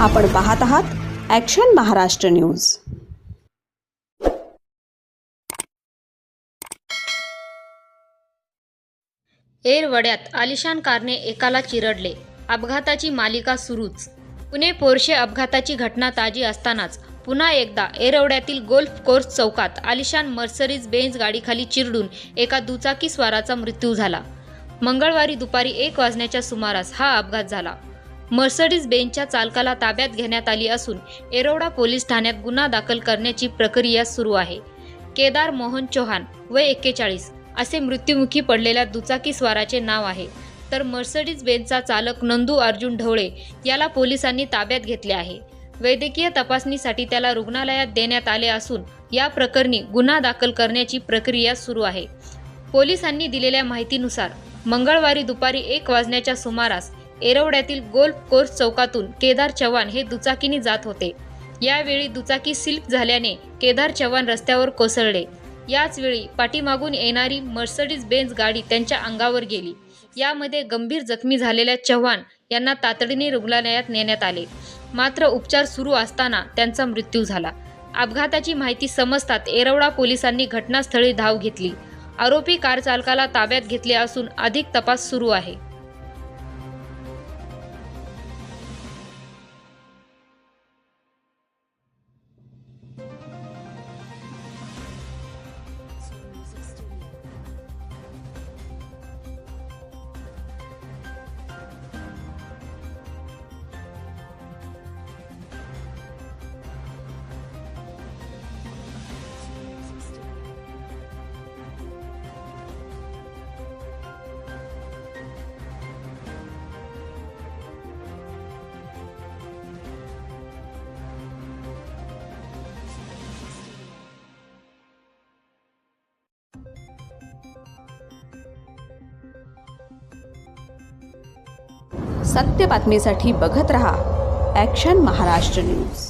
आपण पाहत आहात ॲक्शन महाराष्ट्र न्यूज। एरवड्यात आलिशान कारने एकाला चिरडले, अपघाताची मालिका सुरूच। पुणे पोर्शे अपघाताची घटना ताजी असतानाच पुन्हा एकदा एरवड्यातील गोल्फ कोर्स चौकात आलिशान मर्सडीज बेंझ गाडीखाली चिरडून एका दुचाकी स्वाराचा मृत्यू झाला। मंगळवारी दुपारी 1 वाजण्याच्या सुमारास हा अपघात झाला। मर्सडीज बेंझच्या चालकाला ताब्यात घेण्यात आली असून एरवडा पोलीस ठाण्यात गुन्हा दाखल करण्याची प्रक्रिया सुरू आहे। केदार मोहन चौहान वय 41 असे मृत्युमुखी पडलेल्या दुचाकी स्वाराचे नाव आहे, तर मर्सडीज बेंझचा चालक नंदू अर्जुन ढवळे याला पोलिसांनी ताब्यात घेतले आहे। वैद्यकीय तपासणीसाठी त्याला रुग्णालयात देण्यात आले असून या प्रकरणी गुन्हा दाखल करण्याची प्रक्रिया सुरू आहे। पोलिसांनी दिलेल्या माहितीनुसार मंगळवारी दुपारी 1 वाजण्याच्या सुमारास एरवड्यातील गोल्फ कोर्स चौकातून केदार चव्हाण हे दुचाकीने जात होते। यावेळी दुचाकी स्लिप झाल्याने केदार चव्हाण रस्त्यावर कोसळले। याच वेळी पाठीमागून येणारी मर्सडीज बेंझ गाडी त्यांच्या अंगावर गेली। यामध्ये गंभीर जखमी झालेल्या चव्हाण यांना तातडीने रुग्णालयात नेण्यात आले, मात्र उपचार सुरू असताना त्यांचा मृत्यू झाला। अपघाताची माहिती समजताच एरवडा पोलिसांनी घटनास्थळी धाव घेतली। आरोपी कार चालकाला ताब्यात घेतले असून अधिक तपास सुरू आहे। सत्य बातमीसाठी बघत रहा ॲक्शन महाराष्ट्र न्यूज।